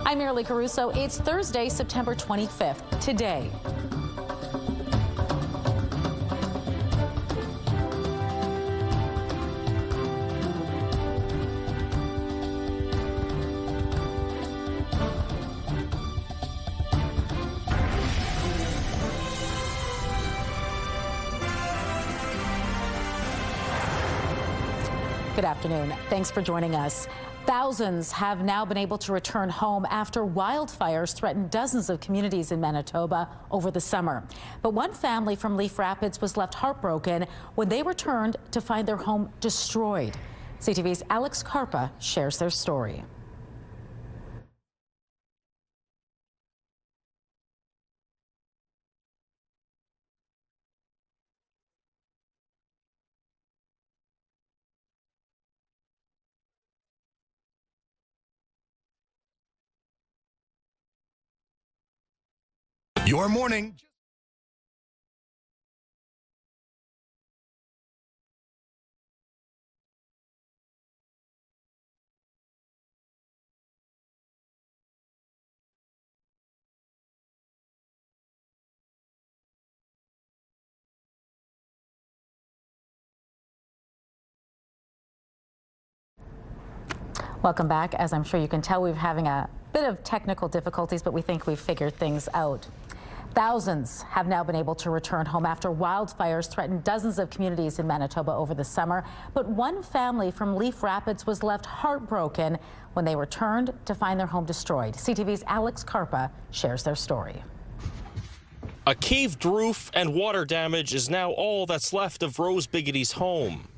I'm Merely Caruso. It's Thursday, September 25th. Today. Good afternoon. Thanks for joining us. Thousands have now been able to return home after wildfires threatened dozens of communities in Manitoba over the summer. But one family from Leaf Rapids was left heartbroken when they returned to find their home destroyed. CTV's Alex Karpa shares their story. Your morning. Welcome back. As I'm sure you can tell, we're having a bit of technical difficulties, but we think we've figured things out. Thousands have now been able to return home after wildfires threatened dozens of communities in Manitoba over the summer. But one family from Leaf Rapids was left heartbroken when they returned to find their home destroyed. CTV's Alex Karpa shares their story. A caved roof and water damage is now all that's left of Rose Biggety's home.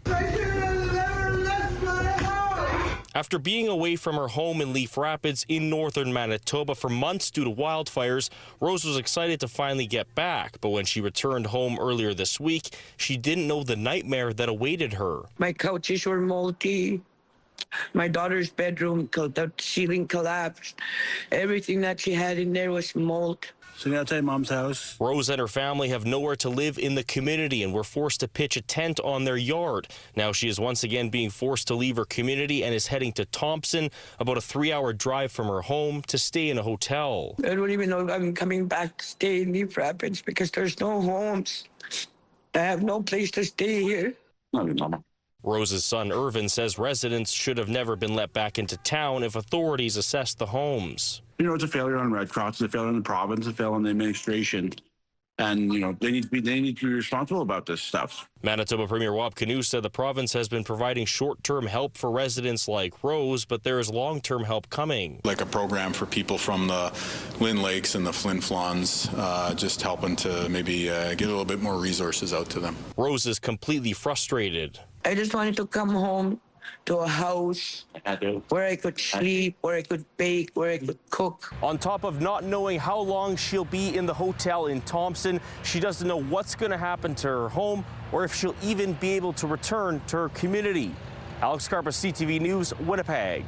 After being away from her home in Leaf Rapids in northern Manitoba for months due to wildfires, Rose was excited to finally get back. But when she returned home earlier this week, she didn't know the nightmare that awaited her. My couches were moldy. My daughter's bedroom, the ceiling collapsed. Everything that she had in there was mold. Sitting outside Mom's house. Rose and her family have nowhere to live in the community and were forced to pitch a tent on their yard. Now she is once again being forced to leave her community and is heading to Thompson, about a 3-hour drive from her home, to stay in a hotel. I don't even know if I'm coming back to stay in Leaf Rapids because there's no homes. I have no place to stay here. Rose's son Irvin says residents should have never been let back into town if authorities assessed the homes. You know, it's a failure on Red Cross, it's a failure on the province, a failure on the administration. And, you know, they need to be responsible about this stuff. Manitoba Premier Wab Kinew said the province has been providing short-term help for residents like Rose, but there is long-term help coming. Like a program for people from the Lynn Lakes and the Flin Flons, just helping to maybe get a little bit more resources out to them. Rose is completely frustrated. I just wanted to come home to a house where I could sleep, where I could bake, where I could cook. On top of not knowing how long she'll be in the hotel in Thompson, she doesn't know what's going to happen to her home or if she'll even be able to return to her community. Alex Karpa, CTV News, Winnipeg.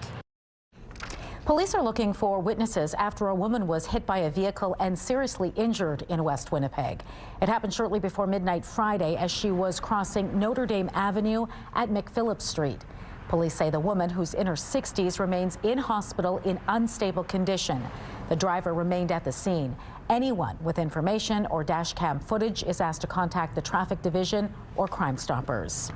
Police are looking for witnesses after a woman was hit by a vehicle and seriously injured in West Winnipeg. It happened shortly before midnight Friday as she was crossing Notre Dame Avenue at McPhillips Street. Police say the woman, who's in her 60s, remains in hospital in unstable condition. The driver remained at the scene. Anyone with information or dash cam footage is asked to contact the Traffic Division or Crime Stoppers.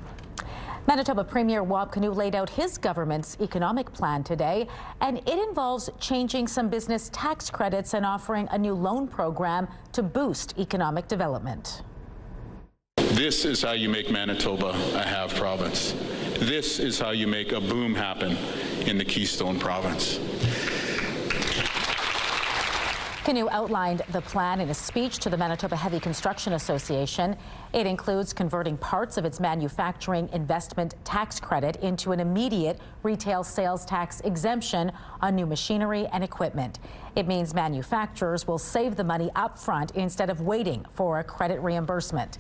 Manitoba Premier Wab Kinew laid out his government's economic plan today, and it involves changing some business tax credits and offering a new loan program to boost economic development. This is how you make Manitoba a have province. This is how you make a boom happen in the Keystone province. Kinew outlined the plan in a speech to the Manitoba Heavy Construction Association. It includes converting parts of its manufacturing investment tax credit into an immediate retail sales tax exemption on new machinery and equipment. It means manufacturers will save the money up front instead of waiting for a credit reimbursement.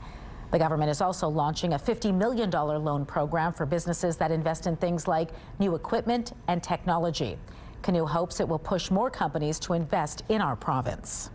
The government is also launching a $50 million loan program for businesses that invest in things like new equipment and technology. Kinew hopes it will push more companies to invest in our province.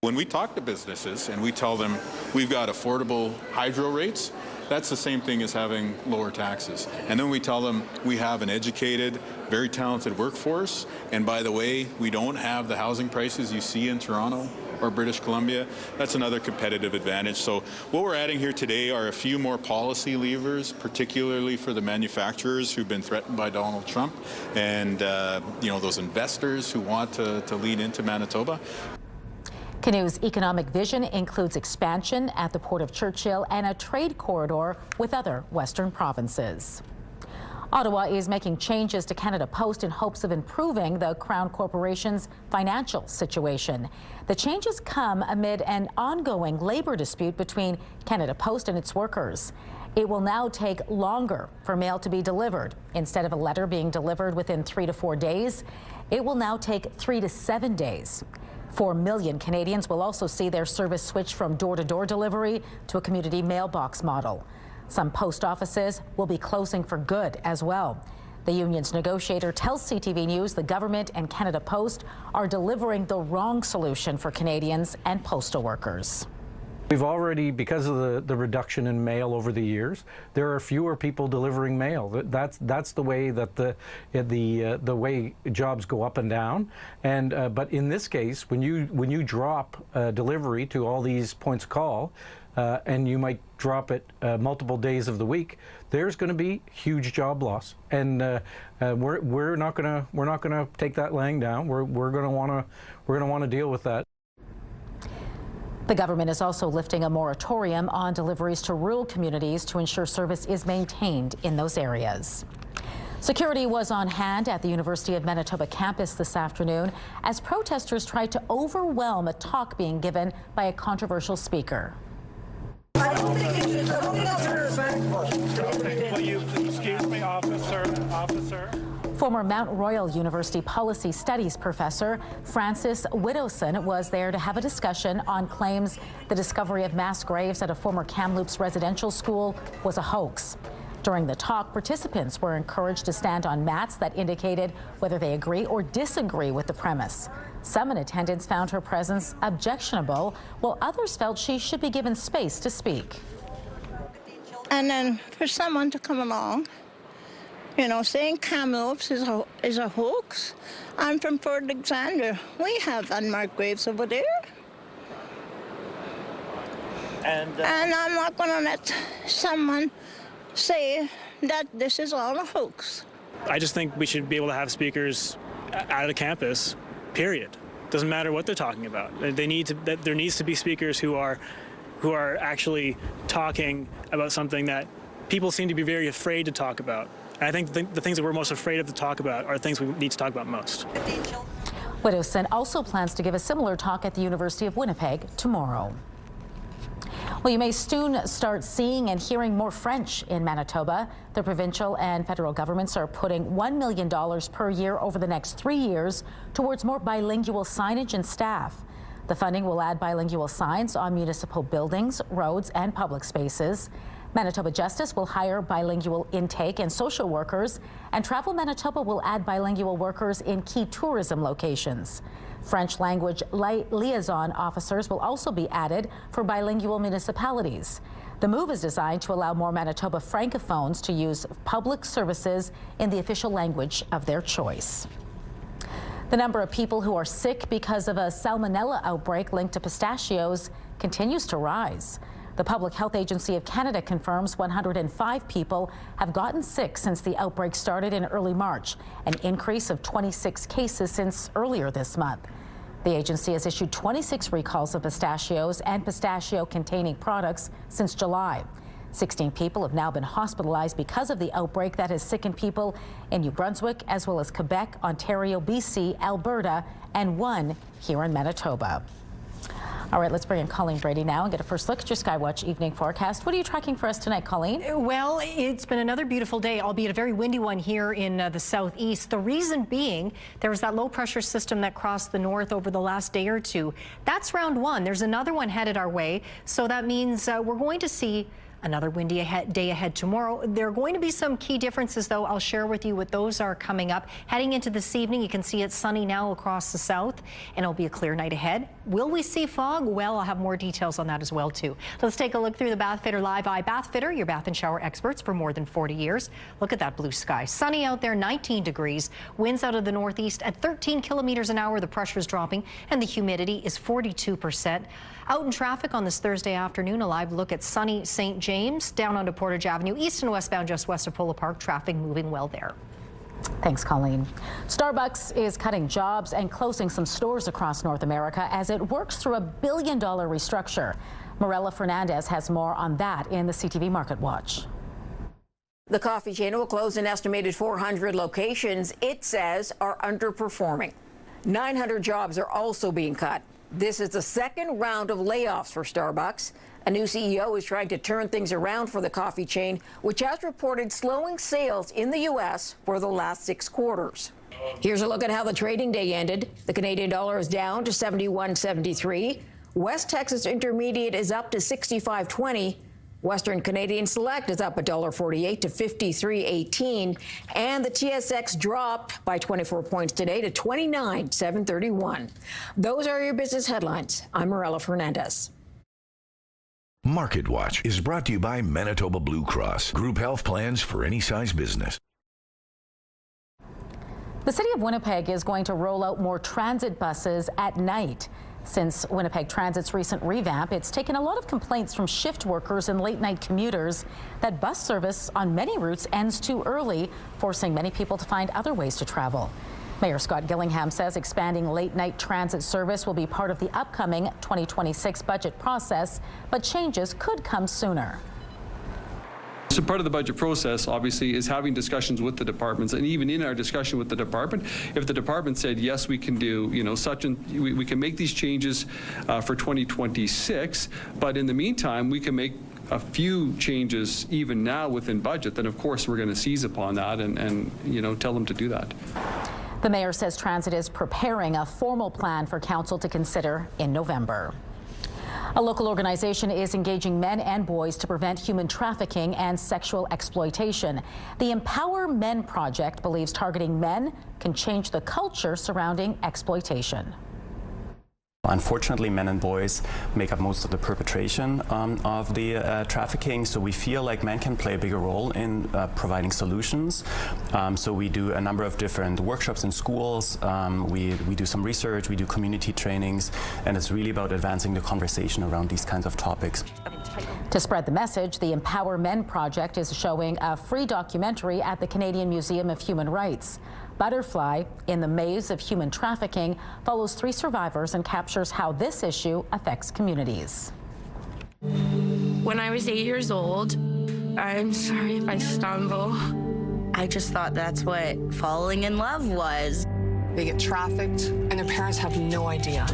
When we talk to businesses and we tell them we've got affordable hydro rates, That's the same thing as having lower taxes. And then we tell them we have an educated, very talented workforce, and by the way, we don't have the housing prices you see in Toronto or British Columbia. That's another competitive advantage. So what we're adding here today are a few more policy levers, particularly for the manufacturers who've been threatened by Donald Trump and those investors who want to lead into Manitoba. Canoe's economic vision includes expansion at the Port of Churchill and a trade corridor with other Western provinces. Ottawa is making changes to Canada Post in hopes of improving the Crown Corporation's financial situation. The changes come amid an ongoing labor dispute between Canada Post and its workers. It will now take longer for mail to be delivered. Instead of a letter being delivered within 3 to 4 days, it will now take 3 to 7 days. 4 million Canadians will also see their service switch from door-to-door delivery to a community mailbox model. Some post offices will be closing for good as well. The union's negotiator tells CTV News the government and Canada Post are delivering the wrong solution for Canadians and postal workers. We've already, because of the reduction in mail over the years, there are fewer people delivering mail. That's the way that the way jobs go up and down. And but in this case, when you drop delivery to all these points of call, and you might drop it multiple days of the week, there's going to be huge job loss. And we're not going to take that laying down. We're going to want to deal with that. The government is also lifting a moratorium on deliveries to rural communities to ensure service is maintained in those areas. Security was on hand at the University of Manitoba campus this afternoon as protesters tried to overwhelm a talk being given by a controversial speaker. I don't think it's disrespectful. Will you excuse me, officer? Former Mount Royal University Policy Studies professor Francis Widowson was there to have a discussion on claims the discovery of mass graves at a former Kamloops residential school was a hoax. During the talk, participants were encouraged to stand on mats that indicated whether they agree or disagree with the premise. Some in attendance found her presence objectionable, while others felt she should be given space to speak. And then for someone to come along, saying Kamloops is a hoax. I'm from Fort Alexander. We have unmarked graves over there. And I'm not going to let someone say that this is all a hoax. I just think we should be able to have speakers out of the campus, period. Doesn't matter what they're talking about. There needs to be speakers who are actually talking about something that people seem to be very afraid to talk about. And I think the things that we're most afraid of to talk about are things we need to talk about most. Widowson also plans to give a similar talk at the University of Winnipeg tomorrow. Well, you may soon start seeing and hearing more French in Manitoba. The provincial and federal governments are putting $1 million per year over the next 3 years towards more bilingual signage and staff. The funding will add bilingual signs on municipal buildings, roads, and public spaces. Manitoba Justice will hire bilingual intake and social workers, and Travel Manitoba will add bilingual workers in key tourism locations. French language liaison officers will also be added for bilingual municipalities. The move is designed to allow more Manitoba francophones to use public services in the official language of their choice. The number of people who are sick because of a Salmonella outbreak linked to pistachios continues to rise. The Public Health Agency of Canada confirms 105 people have gotten sick since the outbreak started in early March, an increase of 26 cases since earlier this month. The agency has issued 26 recalls of pistachios and pistachio-containing products since July. 16 people have now been hospitalized because of the outbreak that has sickened people in New Brunswick, as well as Quebec, Ontario, BC, Alberta, and one here in Manitoba. All right, let's bring in Colleen Brady now and get a first look at your Skywatch evening forecast. What are you tracking for us tonight, Colleen? Well, it's been another beautiful day, albeit a very windy one here in the southeast. The reason being, there was that low pressure system that crossed the north over the last day or two. That's round one. There's another one headed our way. So that means we're going to see Another windy day ahead tomorrow. There are going to be some key differences, though. I'll share with you what those are coming up. Heading into this evening, you can see it's sunny now across the south, and it'll be a clear night ahead. Will we see fog? Well, I'll have more details on that as well, too. Let's take a look through the Bathfitter Live Eye. Bathfitter, your bath and shower experts for more than 40 years. Look at that blue sky. Sunny out there, 19 degrees. Winds out of the northeast at 13 kilometers an hour. The pressure is dropping, and the humidity is 42%. Out in traffic on this Thursday afternoon, a live look at sunny St. James, down onto Portage Avenue, east and westbound just west of Polo Park. Traffic moving well there. Thanks, Colleen. Starbucks is cutting jobs and closing some stores across North America as it works through a $1 billion restructure. Morella Fernandez has more on that in the CTV Market Watch. The coffee chain will close an estimated 400 locations it says are underperforming. 900 jobs are also being cut. This is the second round of layoffs for Starbucks. A new CEO is trying to turn things around for the coffee chain, which has reported slowing sales in the U.S. for the last 6 quarters. Here's a look at how the trading day ended. The Canadian dollar is down to 71.73. West Texas Intermediate is up to 65.20. Western Canadian Select is up $1.48 to 53.18, and the TSX dropped by 24 points today to 29,731. Those are your business headlines. I'm Morella Fernandez. Market Watch is brought to you by Manitoba Blue Cross, group health plans for any size business. The City of Winnipeg is going to roll out more transit buses at night. Since Winnipeg Transit's recent revamp, it's taken a lot of complaints from shift workers and late-night commuters that bus service on many routes ends too early, forcing many people to find other ways to travel. Mayor Scott Gillingham says expanding late-night transit service will be part of the upcoming 2026 budget process, but changes could come sooner. So part of the budget process, obviously, is having discussions with the departments, and even in our discussion with the department, if the department said, yes, we can do, such and we can make these changes for 2026, but in the meantime, we can make a few changes even now within budget, then of course we're going to seize upon that and tell them to do that. The mayor says transit is preparing a formal plan for council to consider in November. A local organization is engaging men and boys to prevent human trafficking and sexual exploitation. The Empower Men Project believes targeting men can change the culture surrounding exploitation. Unfortunately, men and boys make up most of the perpetration of the trafficking, so we feel like men can play a bigger role in providing solutions. So we do a number of different workshops in schools, we do some research, we do community trainings, and it's really about advancing the conversation around these kinds of topics. To spread the message, the Empower Men Project is showing a free documentary at the Canadian Museum of Human Rights. Butterfly, in the Maze of Human Trafficking, follows 3 survivors and captures how this issue affects communities. When I was 8 years old, I'm sorry if I stumble, I just thought that's what falling in love was. They get trafficked and their parents have no idea.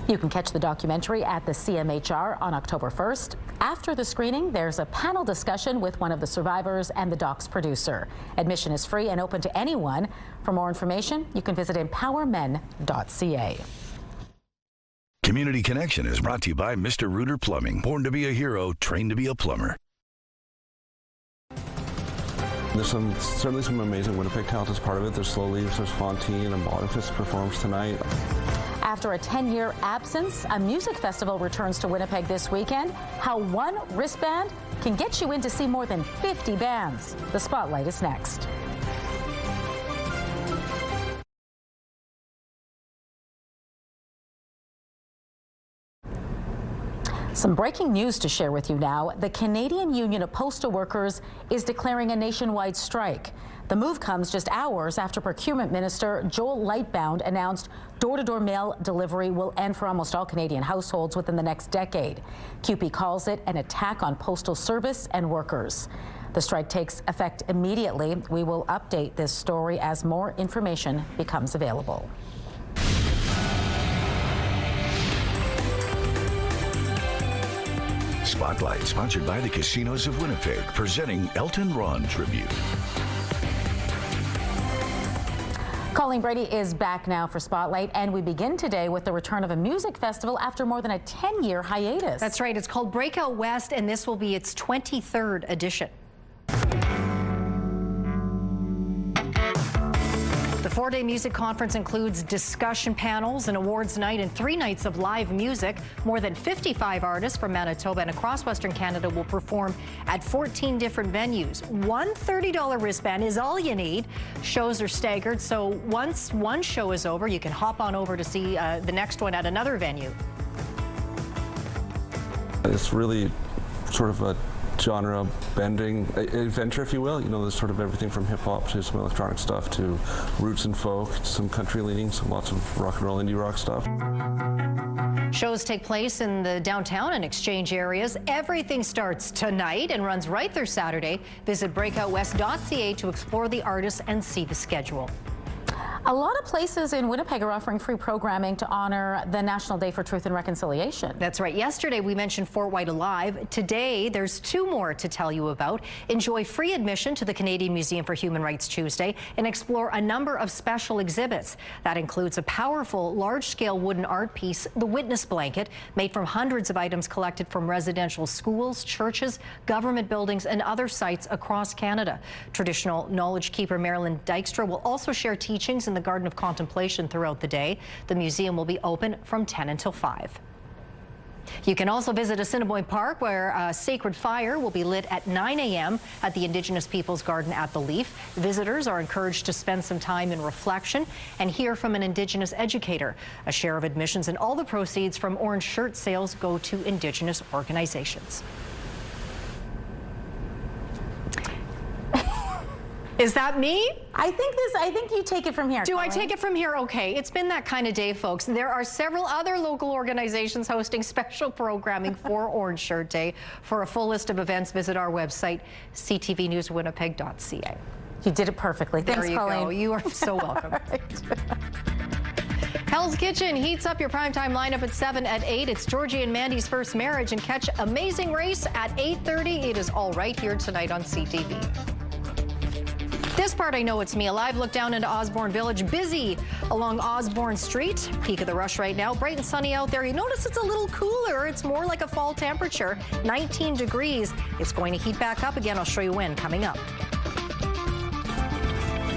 You can catch the documentary at the CMHR on October 1st. After the screening, there's a panel discussion with one of the survivors and the doc's producer. Admission is free and open to anyone. For more information, you can visit empowermen.ca. Community Connection is brought to you by Mr. Reuter Plumbing. Born to be a hero, trained to be a plumber. There's certainly some amazing Winnipeg talent as part of it. There's Slow Leaves, there's Fontaine, and Boniface performs tonight. After a 10-year absence, a music festival returns to Winnipeg this weekend. How one wristband can get you in to see more than 50 bands. The spotlight is next. Some breaking news to share with you now. The Canadian Union of Postal Workers is declaring a nationwide strike. The move comes just hours after Procurement Minister Joel Lightbound announced door-to-door mail delivery will end for almost all Canadian households within the next decade. CUPE calls it an attack on postal service and workers. The strike takes effect immediately. We will update this story as more information becomes available. Spotlight, sponsored by the Casinos of Winnipeg, presenting Elton Ron Tribute. Colleen Brady is back now for Spotlight, and we begin today with the return of a music festival after more than a 10-year hiatus. That's right. It's called Breakout West, and this will be its 23rd edition. The four-day music conference includes discussion panels, an awards night, and 3 nights of live music. More than 55 artists from Manitoba and across Western Canada will perform at 14 different venues. One $30 wristband is all you need. Shows are staggered, so once one show is over, you can hop on over to see the next one at another venue. It's really sort of a genre bending adventure, if you will. You know, there's sort of everything from hip hop to some electronic stuff to roots and folk, some country leanings, lots of rock and roll, indie rock stuff. Shows take place in the downtown and exchange areas. Everything starts tonight and runs right through Saturday. Visit breakoutwest.ca to explore the artists and see the schedule. A lot of places in Winnipeg are offering free programming to honor the National Day for Truth and Reconciliation. That's right. Yesterday we mentioned Fort White Alive. Today there's 2 more to tell you about. Enjoy free admission to the Canadian Museum for Human Rights Tuesday and explore a number of special exhibits. That includes a powerful large-scale wooden art piece, the Witness Blanket, made from hundreds of items collected from residential schools, churches, government buildings and other sites across Canada. Traditional knowledge keeper Marilyn Dykstra will also share teachings in the Garden of Contemplation throughout the day. The museum will be open from 10 until 5. You can also visit Assiniboine Park, where a sacred fire will be lit at 9 a.m. at the Indigenous Peoples Garden at the Leaf. Visitors are encouraged to spend some time in reflection and hear from an Indigenous educator. A share of admissions and all the proceeds from orange shirt sales go to Indigenous organizations. Is that me? I think you take it from here. Do Colleen. I take it from here? Okay. It's been that kind of day, folks. There are several other local organizations hosting special programming for Orange Shirt Day. For a full list of events, visit our website, ctvnewswinnipeg.ca. You did it perfectly. Thanks, there you Colleen. Go. You are so welcome. Hell's Kitchen heats up your primetime lineup at 7, at 8. It's Georgie and Mandy's First Marriage, and catch Amazing Race at 8:30. It is all right here tonight on CTV. This part, I know it's me. A live look down into Osborne Village. Busy along Osborne Street. Peak of the rush right now. Bright and sunny out there. You notice it's a little cooler. It's more like a fall temperature. 19 degrees. It's going to heat back up again. I'll show you when coming up.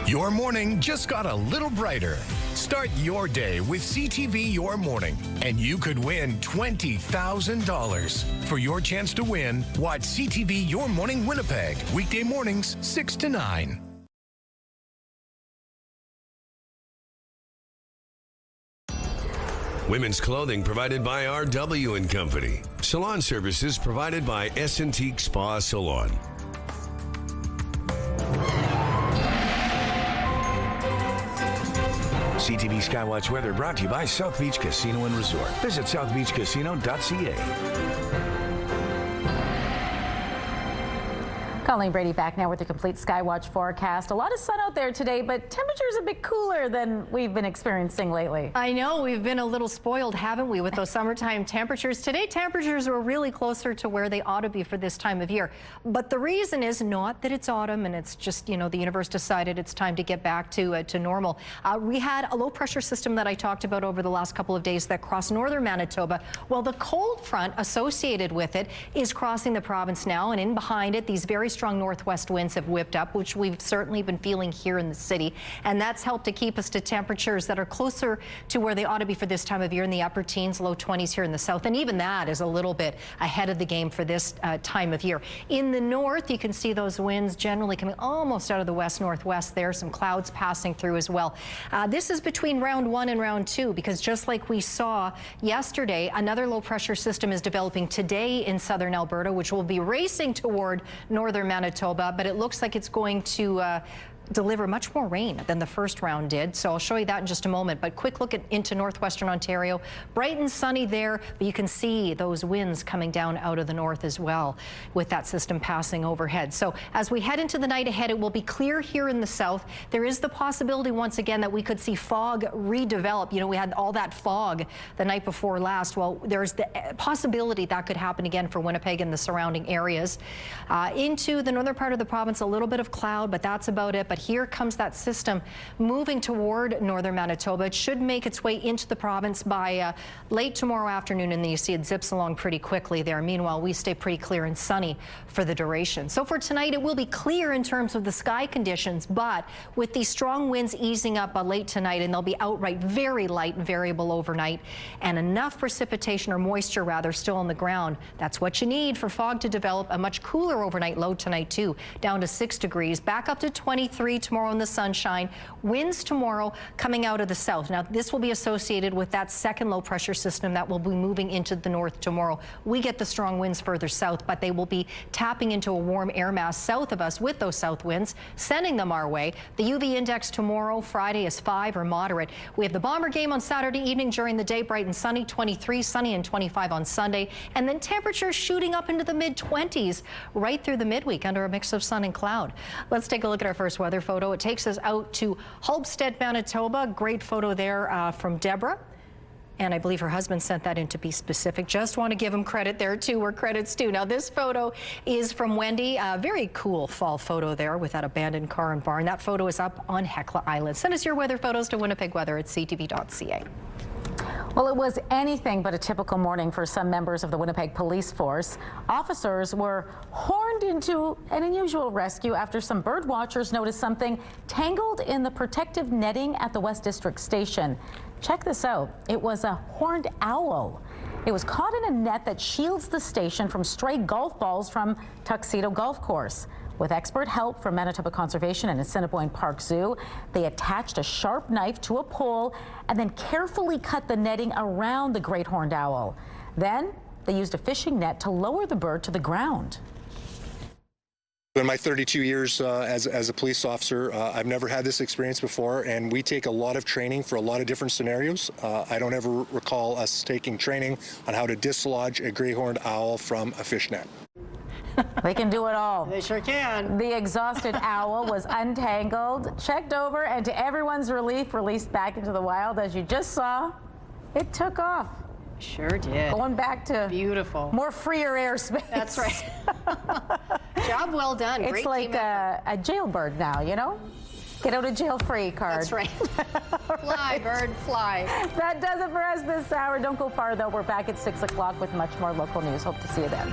Your morning just got a little brighter. Start your day with CTV Your Morning, and you could win $20,000. For your chance to win, watch CTV Your Morning Winnipeg, weekday mornings 6 to 9. Women's clothing provided by RW & Company. Salon services provided by S&Teak Spa Salon. CTV Skywatch weather brought to you by South Beach Casino and Resort. Visit southbeachcasino.ca. Colleen Brady back now with the complete Skywatch forecast. A lot of sun out there today, but temperatures a bit cooler than we've been experiencing lately. I know, we've been a little spoiled, haven't we, with those summertime temperatures. Today, temperatures were really closer to where they ought to be for this time of year. But the reason is not that it's autumn and it's just, you know, the universe decided it's time to get back to normal. We had a low pressure system that I talked about over the last couple of days that crossed northern Manitoba. Well, the cold front associated with it is crossing the province now, and in behind it, these very strong northwest winds have whipped up, which we've certainly been feeling here in the city, and that's helped to keep us to temperatures that are closer to where they ought to be for this time of year, in the upper teens, low 20s here in the south, and even that is a little bit ahead of the game for this time of year. In the north, you can see those winds generally coming almost out of the west-northwest there, some clouds passing through as well. This is between round 1 and round 2, because just like we saw yesterday, another low pressure system is developing today in southern Alberta, which will be racing toward northern Manitoba, but it looks like it's going to deliver much more rain than the first round did. So I'll show you that in just a moment. But quick look into northwestern Ontario. Bright and sunny there, but you can see those winds coming down out of the north as well with that system passing overhead. So as we head into the night ahead, it will be clear here in the south. There is the possibility once again that we could see fog redevelop. You know, we had all that fog the night before last. Well, there's the possibility that could happen again for Winnipeg and the surrounding areas. Into the northern part of the province, a little bit of cloud, but that's about it. But but here comes that system moving toward northern Manitoba. It should make its way into the province by late tomorrow afternoon, and then you see it zips along pretty quickly there. Meanwhile, we stay pretty clear and sunny for the duration. So for tonight, it will be clear in terms of the sky conditions, but with these strong winds easing up late tonight, and they'll be outright very light and variable overnight, and enough precipitation, or moisture rather, still on the ground. That's what you need for fog to develop. A much cooler overnight low tonight too, down to 6 degrees, back up to 23 tomorrow in the sunshine. Winds tomorrow coming out of the south. Now this will be associated with that second low pressure system that will be moving into the north tomorrow. We get the strong winds further south, but they will be tapping into a warm air mass south of us with those south winds, sending them our way. The UV index tomorrow, Friday, is 5 or moderate. We have the Bomber game on Saturday evening during the day, bright and sunny, 23, sunny and 25 on Sunday, and then temperatures shooting up into the mid-20s right through the midweek under a mix of sun and cloud. Let's take a look at our first weather photo. It takes us out to Halbstead, Manitoba. Great photo there from Deborah. And I believe her husband sent that in to be specific. Just want to give him credit there too, where credit's due. Now this photo is from Wendy. A very cool fall photo there with that abandoned car and barn. That photo is up on Hecla Island. Send us your weather photos to winnipegweather@ctv.ca. Well, it was anything but a typical morning for some members of the Winnipeg Police Force. Officers were horned into an unusual rescue after some bird watchers noticed something tangled in the protective netting at the West District Station. Check this out. It was a horned owl. It was caught in a net that shields the station from stray golf balls from Tuxedo Golf Course. With expert help from Manitoba Conservation and Assiniboine Park Zoo, they attached a sharp knife to a pole and then carefully cut the netting around the great horned owl. Then they used a fishing net to lower the bird to the ground. In my 32 years as a police officer, I've never had this experience before, and we take a lot of training for a lot of different scenarios. I don't ever recall us taking training on how to dislodge a gray horned owl from a fish net. They can do it all. They sure can. The exhausted owl was untangled, checked over, and to everyone's relief, released back into the wild. As you just saw, it took off. Sure did. Going back to beautiful, more freer airspace. That's right. Job well done. It's Great like a jailbird now, you know? Get out of jail free card. That's right. Fly, bird, fly. That does it for us this hour. Don't go far, though. We're back at 6 o'clock with much more local news. Hope to see you then.